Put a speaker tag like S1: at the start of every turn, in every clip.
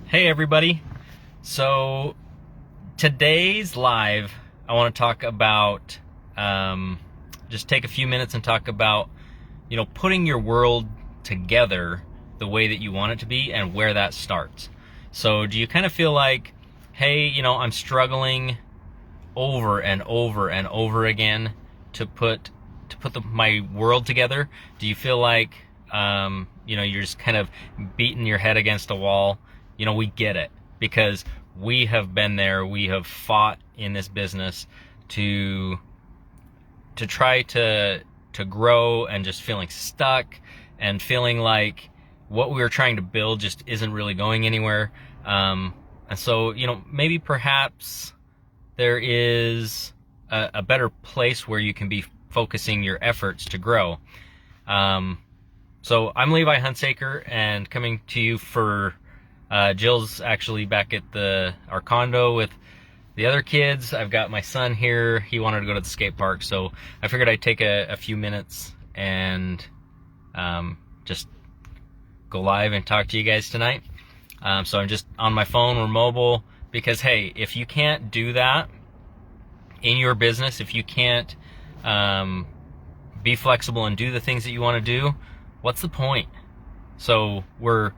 S1: Hey everybody. So today's live, I want to talk about, just take a few minutes and talk about, putting your world together the way that you want it to be and where that starts. So do you kind of feel like, hey, I'm struggling over and over and over again to put my world together? Do you feel like, you're just kind of beating your head against a wall? We get it, because we have been there. We have fought in this business to try to grow, and just feeling stuck and feeling like what we were trying to build just isn't really going anywhere. And so, maybe perhaps there is a better place where you can be focusing your efforts to grow. So I'm Levi Hunsaker, and coming to you for Jill's actually back at our condo with the other kids. I've got my son here. He wanted to go to the skate park, so I figured I'd take a few minutes and just go live and talk to you guys tonight. So I'm just on my phone or mobile, because hey, if you can't do that in your business, if you can't be flexible and do the things that you want to do, what's the point? So we're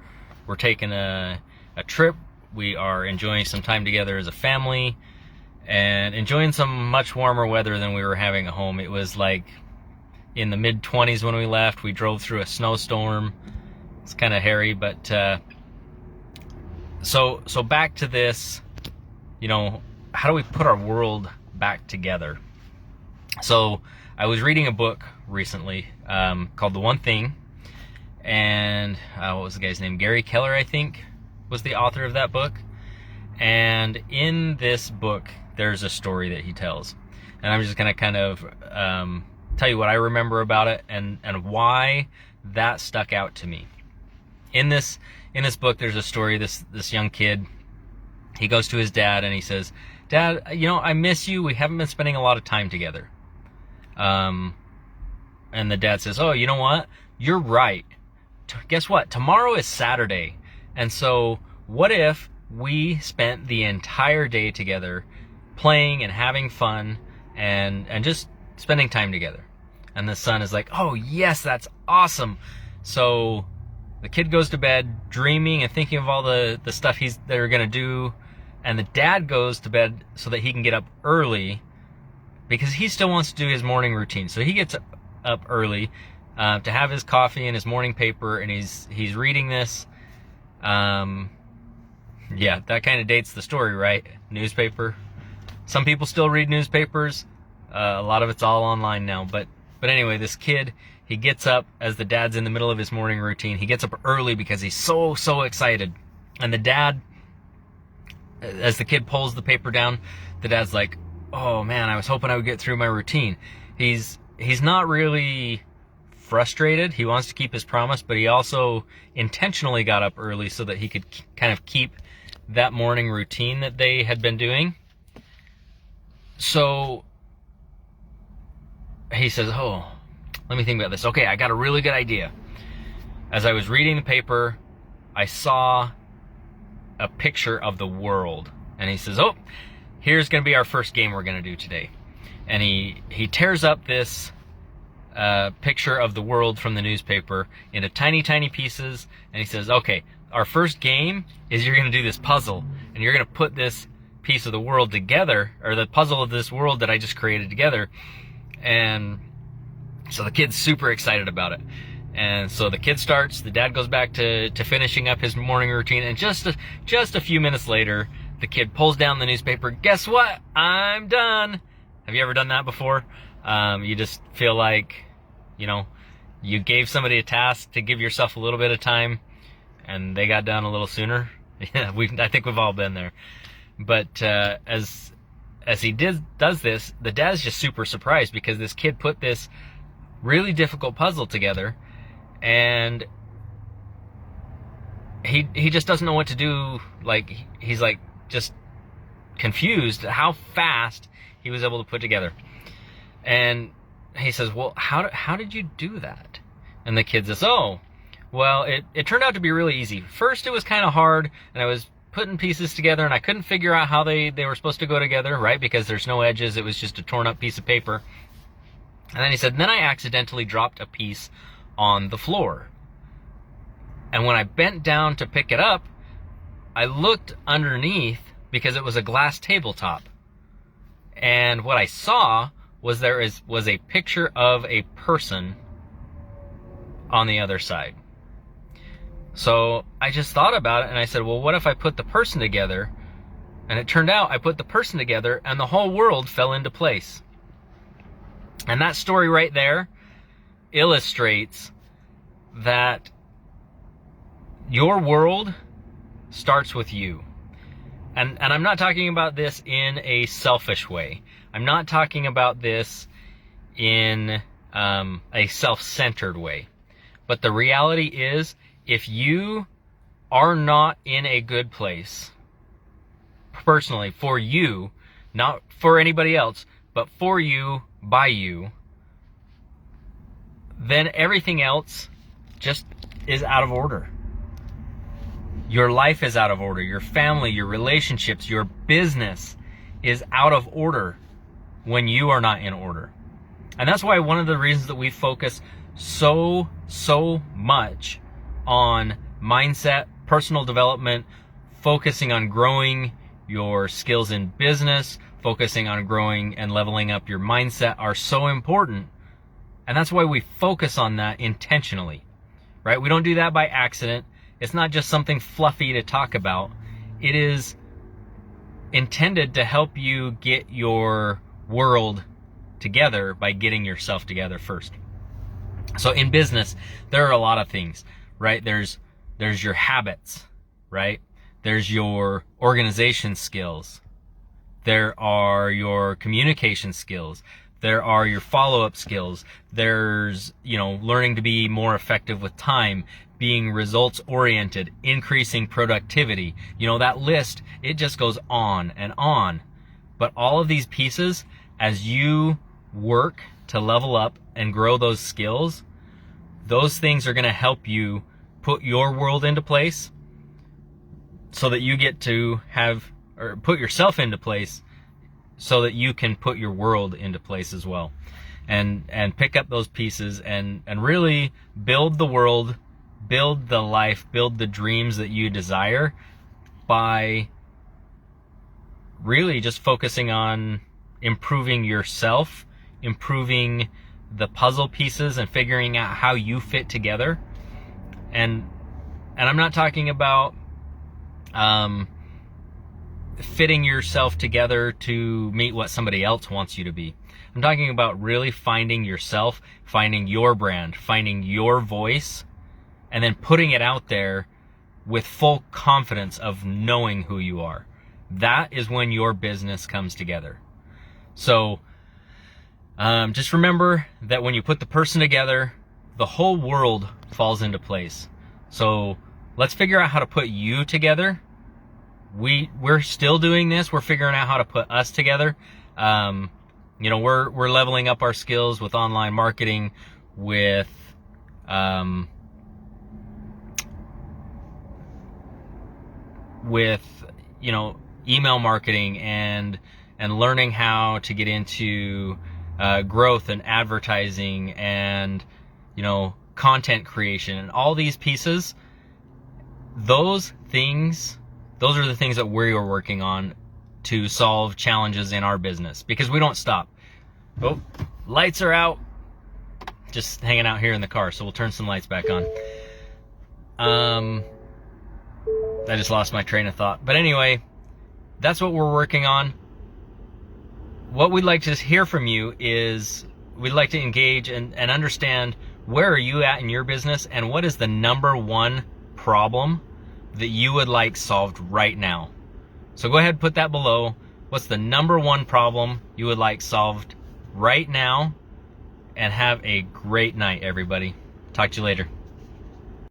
S1: taking a trip. We are enjoying some time together as a family and enjoying some much warmer weather than we were having at home. It was like in the mid-20s when we left. We drove through a snowstorm. It's kind of hairy, but so back to this, how do we put our world back together? So I was reading a book recently called The One Thing, and what was the guy's name? Gary Keller, I think, was the author of that book. And in this book, there's a story that he tells, and I'm just gonna kind of tell you what I remember about it and why that stuck out to me. In this book, there's a story. This young kid, he goes to his dad and he says, "Dad, I miss you. We haven't been spending a lot of time together." And the dad says, "Oh, you know what? You're right. Guess what? Tomorrow is Saturday. And so what if we spent the entire day together playing and having fun and just spending time together?" And the son is like, "Oh yes, that's awesome." So the kid goes to bed dreaming and thinking of all the stuff they're gonna do. And the dad goes to bed so that he can get up early, because he still wants to do his morning routine. So he gets up early to have his coffee and his morning paper, and he's reading this. Yeah, that kind of dates the story, right? Newspaper. Some people still read newspapers. A lot of it's all online now. But anyway, this kid, he gets up as the dad's in the middle of his morning routine. He gets up early because he's so excited. And the dad, as the kid pulls the paper down, the dad's like, "Oh man, I was hoping I would get through my routine." He's not really frustrated. He wants to keep his promise, but he also intentionally got up early so that he could kind of keep that morning routine that they had been doing. So he says, "Oh, let me think about this. Okay, I got a really good idea." As I was reading the paper, I saw a picture of the world. And he says, "Oh, here's going to be our first game we're going to do today." And he tears up this picture of the world from the newspaper into tiny pieces, and he says, "Okay, our first game is you're going to do this puzzle, and you're going to put this piece of the world together, or the puzzle of this world that I just created together." And so the kid's super excited about it. And so the kid starts, the dad goes back to finishing up his morning routine, and just a few minutes later, the kid pulls down the newspaper. "Guess what? I'm done." Have you ever done that before? You just feel like, you gave somebody a task to give yourself a little bit of time, and they got done a little sooner. Yeah, I think we've all been there. But as he does this, the dad's just super surprised, because this kid put this really difficult puzzle together, and he just doesn't know what to do. Like, he's like just confused at how fast he was able to put together. And he says, "Well, how did you do that?" And the kid says, "Oh, well, it turned out to be really easy. First, it was kind of hard, and I was putting pieces together, and I couldn't figure out how they were supposed to go together, right? Because there's no edges. It was just a torn up piece of paper. And then he said, then I accidentally dropped a piece on the floor. And when I bent down to pick it up, I looked underneath because it was a glass tabletop. And what I saw was was a picture of a person on the other side. So I just thought about it and I said, well, what if I put the person together? And it turned out I put the person together and the whole world fell into place. And that story right there illustrates that your world starts with you. And I'm not talking about this in a selfish way. I'm not talking about this in a self-centered way. But the reality is, if you are not in a good place, personally, for you, not for anybody else, but for you, by you, then everything else just is out of order. Your life is out of order. Your family, your relationships, your business is out of order when you are not in order. And that's why one of the reasons that we focus so much on mindset, personal development, focusing on growing your skills in business, focusing on growing and leveling up your mindset are so important. And that's why we focus on that intentionally, right? We don't do that by accident. It's not just something fluffy to talk about. It is intended to help you get your world together by getting yourself together first. So in business, there are a lot of things, right? There's your habits, right? There's your organization skills. There are your communication skills. There are your follow-up skills. There's, learning to be more effective with time, being results oriented, increasing productivity. That list, it just goes on and on. But all of these pieces, as you work to level up and grow those skills, those things are going to help you put your world into place so that you get to put yourself into place so that you can put your world into place as well. And pick up those pieces and really build the world, build the life, build the dreams that you desire by really just focusing on improving yourself, improving the puzzle pieces and figuring out how you fit together. And I'm not talking about fitting yourself together to meet what somebody else wants you to be. I'm talking about really finding yourself, finding your brand, finding your voice, and then putting it out there with full confidence of knowing who you are. That is when your business comes together. So just remember that when you put the person together, the whole world falls into place. So let's figure out how to put you together. We're still doing this. We're figuring out how to put us together. We're leveling up our skills with online marketing, with email marketing and learning how to get into growth and advertising and content creation and all these pieces. Those are the things that we are working on to solve challenges in our business, because we don't stop. Oh, lights are out. Just hanging out here in the car, so we'll turn some lights back on. I just lost my train of thought. But anyway, that's what we're working on. What we'd like to hear from you is we'd like to engage and understand, where are you at in your business and what is the number one problem that you would like solved right now. So go ahead and put that below. What's the number one problem you would like solved right now? And have a great night, everybody. Talk to you later.